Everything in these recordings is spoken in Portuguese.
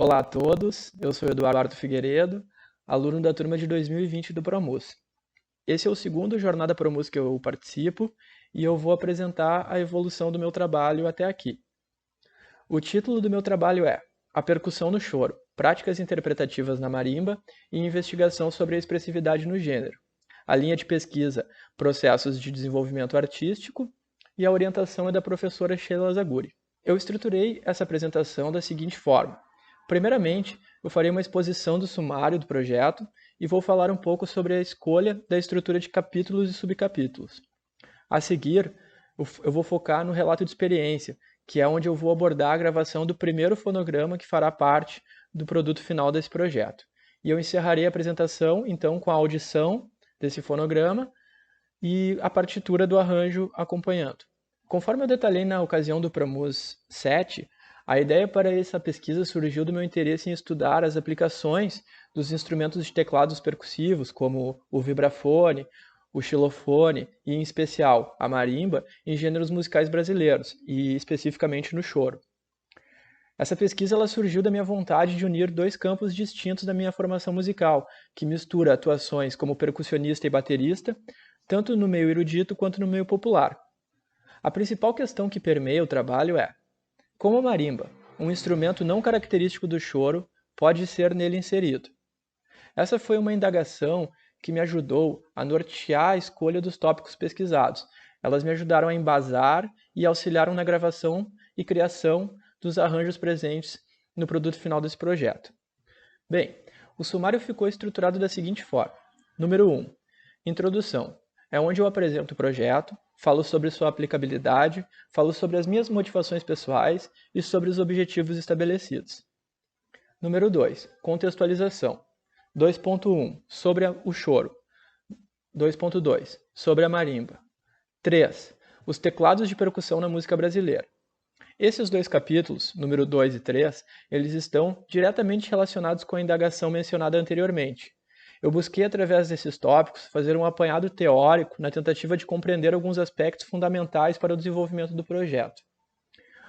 Olá a todos, eu sou Eduardo Figueiredo, aluno da turma de 2020 do Promus. Esse é o segundo Jornada Promus que eu participo e eu vou apresentar a evolução do meu trabalho até aqui. O título do meu trabalho é A Percussão no Choro, Práticas Interpretativas na Marimba e Investigação sobre a Expressividade no Gênero. A linha de pesquisa, Processos de Desenvolvimento Artístico, e a orientação é da professora Sheila Zaguri. Eu estruturei essa apresentação da seguinte forma. Primeiramente, eu farei uma exposição do sumário do projeto e vou falar um pouco sobre a escolha da estrutura de capítulos e subcapítulos. A seguir, eu vou focar no relato de experiência, que é onde eu vou abordar a gravação do primeiro fonograma que fará parte do produto final desse projeto. E eu encerrarei a apresentação, então, com a audição desse fonograma e a partitura do arranjo acompanhando. Conforme eu detalhei na ocasião do Promus 7, a ideia para essa pesquisa surgiu do meu interesse em estudar as aplicações dos instrumentos de teclados percussivos, como o vibrafone, o xilofone e, em especial, a marimba, em gêneros musicais brasileiros, e especificamente no choro. Essa pesquisa ela surgiu da minha vontade de unir dois campos distintos da minha formação musical, que mistura atuações como percussionista e baterista, tanto no meio erudito quanto no meio popular. A principal questão que permeia o trabalho é: como a marimba, um instrumento não característico do choro, pode ser nele inserido? Essa foi uma indagação que me ajudou a nortear a escolha dos tópicos pesquisados. Elas me ajudaram a embasar e auxiliaram na gravação e criação dos arranjos presentes no produto final desse projeto. Bem, o sumário ficou estruturado da seguinte forma. Número 1. Introdução. É onde eu apresento o projeto, falo sobre sua aplicabilidade, falo sobre as minhas motivações pessoais e sobre os objetivos estabelecidos. Número 2. Contextualização. 2.1. Sobre o choro. 2.2. Sobre a marimba. 3. Os teclados de percussão na música brasileira. Esses dois capítulos, número 2 e 3, eles estão diretamente relacionados com a indagação mencionada anteriormente. Eu busquei, através desses tópicos, fazer um apanhado teórico na tentativa de compreender alguns aspectos fundamentais para o desenvolvimento do projeto.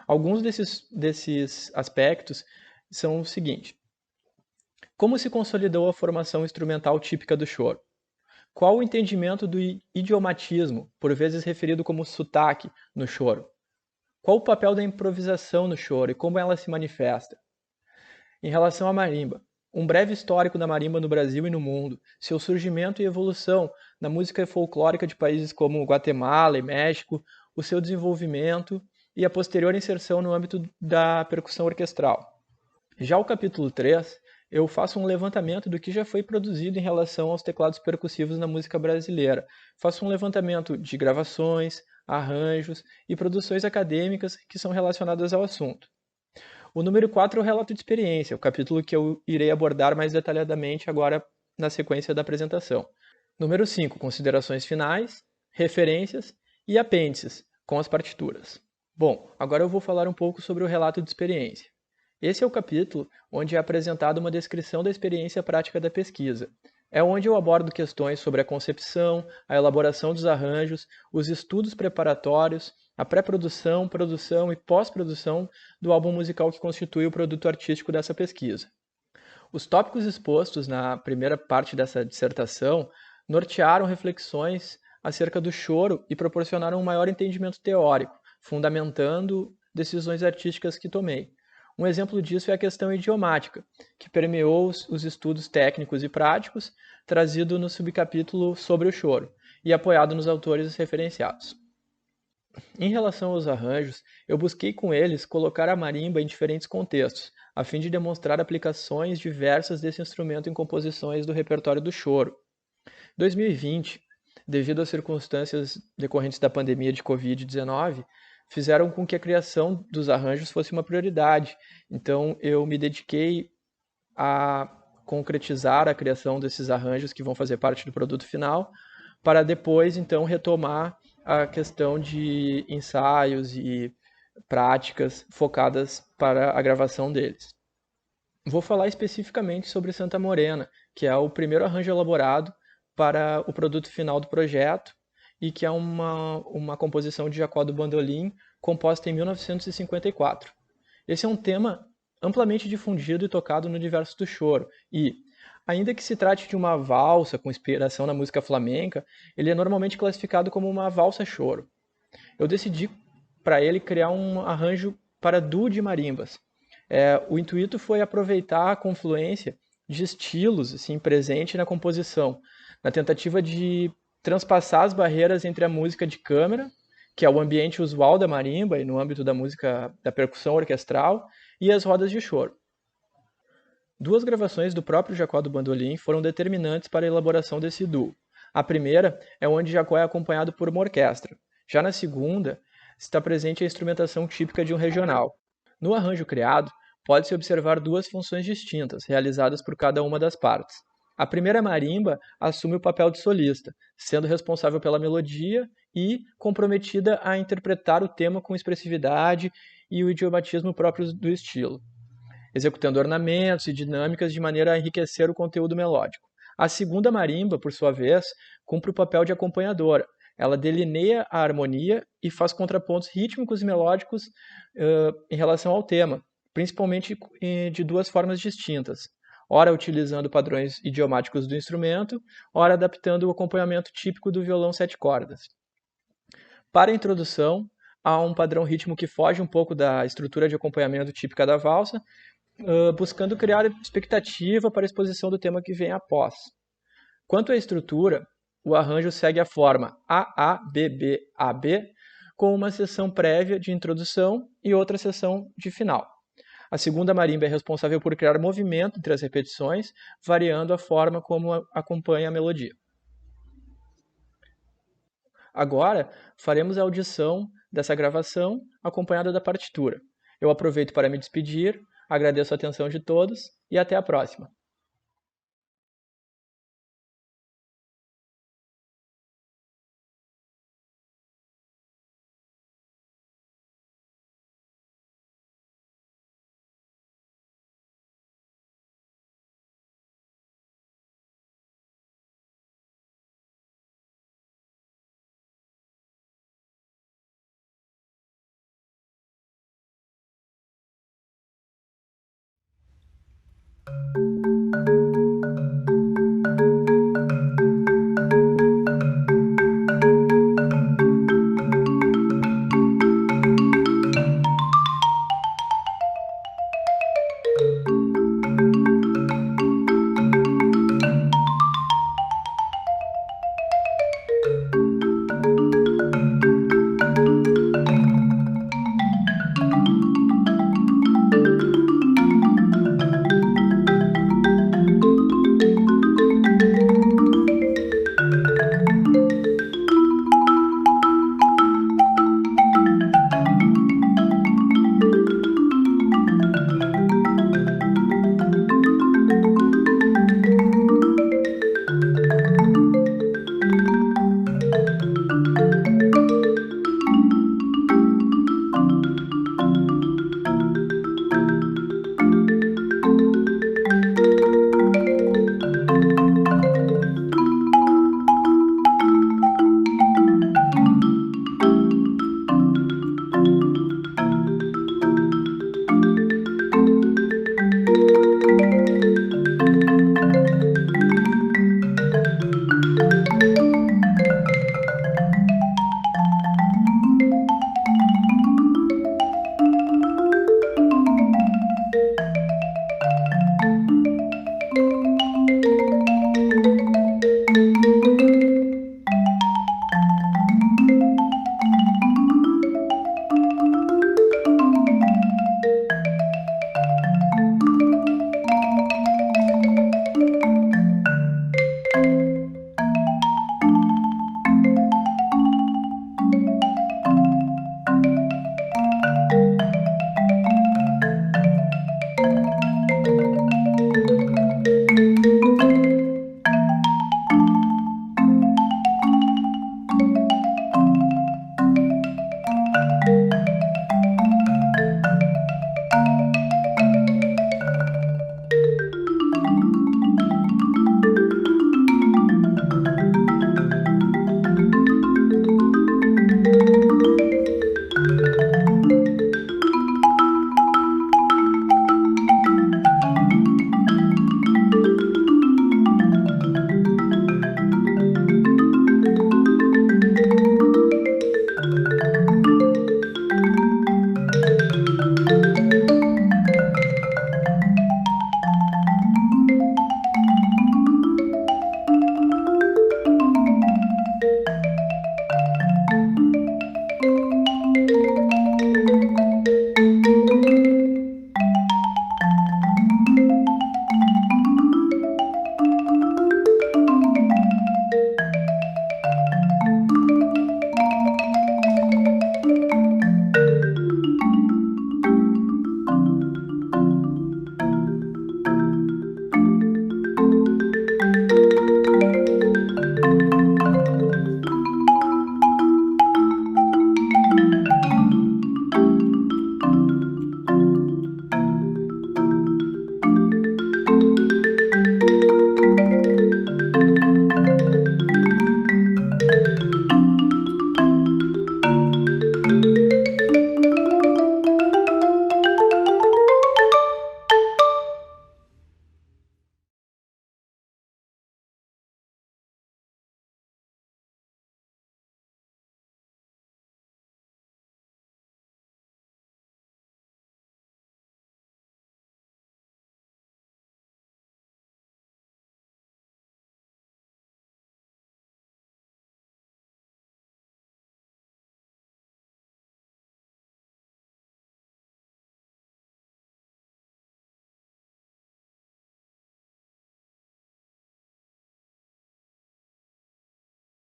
Alguns desses aspectos são o seguinte: como se consolidou a formação instrumental típica do choro? Qual o entendimento do idiomatismo, por vezes referido como sotaque, no choro? Qual o papel da improvisação no choro e como ela se manifesta? Em relação à marimba, um breve histórico da marimba no Brasil e no mundo, seu surgimento e evolução na música folclórica de países como Guatemala e México, o seu desenvolvimento e a posterior inserção no âmbito da percussão orquestral. Já o capítulo 3, eu faço um levantamento do que já foi produzido em relação aos teclados percussivos na música brasileira. Faço um levantamento de gravações, arranjos e produções acadêmicas que são relacionadas ao assunto. O número 4 é o relato de experiência, o capítulo que eu irei abordar mais detalhadamente agora na sequência da apresentação. Número 5, considerações finais, referências e apêndices, com as partituras. Bom, agora eu vou falar um pouco sobre o relato de experiência. Esse é o capítulo onde é apresentada uma descrição da experiência prática da pesquisa. É onde eu abordo questões sobre a concepção, a elaboração dos arranjos, os estudos preparatórios, a pré-produção, produção e pós-produção do álbum musical que constitui o produto artístico dessa pesquisa. Os tópicos expostos na primeira parte dessa dissertação nortearam reflexões acerca do choro e proporcionaram um maior entendimento teórico, fundamentando decisões artísticas que tomei. Um exemplo disso é a questão idiomática, que permeou os estudos técnicos e práticos, trazido no subcapítulo sobre o choro e apoiado nos autores referenciados. Em relação aos arranjos, eu busquei com eles colocar a marimba em diferentes contextos, a fim de demonstrar aplicações diversas desse instrumento em composições do repertório do choro. 2020, devido às circunstâncias decorrentes da pandemia de Covid-19, fizeram com que a criação dos arranjos fosse uma prioridade. Então, eu me dediquei a concretizar a criação desses arranjos que vão fazer parte do produto final, para depois, então, retomar a questão de ensaios e práticas focadas para a gravação deles. Vou falar especificamente sobre Santa Morena, que é o primeiro arranjo elaborado para o produto final do projeto e que é uma composição de Jacó do Bandolim, composta em 1954. Esse é um tema amplamente difundido e tocado no universo do choro. E, ainda que se trate de uma valsa com inspiração na música flamenca, ele é normalmente classificado como uma valsa-choro. Eu decidi para ele criar um arranjo para duo de marimbas. O intuito foi aproveitar a confluência de estilos assim, presente na composição, na tentativa de transpassar as barreiras entre a música de câmara, que é o ambiente usual da marimba e no âmbito da música da percussão orquestral, e as rodas de choro. Duas gravações do próprio Jacó do Bandolim foram determinantes para a elaboração desse duo. A primeira é onde Jacó é acompanhado por uma orquestra. Já na segunda, está presente a instrumentação típica de um regional. No arranjo criado, pode-se observar duas funções distintas, realizadas por cada uma das partes. A primeira marimba assume o papel de solista, sendo responsável pela melodia e comprometida a interpretar o tema com expressividade e o idiomatismo próprios do estilo, executando ornamentos e dinâmicas de maneira a enriquecer o conteúdo melódico. A segunda marimba, por sua vez, cumpre o papel de acompanhadora. Ela delineia a harmonia e faz contrapontos rítmicos e melódicos em relação ao tema, principalmente de duas formas distintas. Ora utilizando padrões idiomáticos do instrumento, ora adaptando o acompanhamento típico do violão sete cordas. Para a introdução, há um padrão rítmico que foge um pouco da estrutura de acompanhamento típica da valsa, buscando criar expectativa para a exposição do tema que vem após. Quanto à estrutura, o arranjo segue a forma AABB-AB, com uma sessão prévia de introdução e outra sessão de final. A segunda marimba é responsável por criar movimento entre as repetições, variando a forma como acompanha a melodia. Agora, faremos a audição dessa gravação acompanhada da partitura. Eu aproveito para me despedir, agradeço a atenção de todos e até a próxima.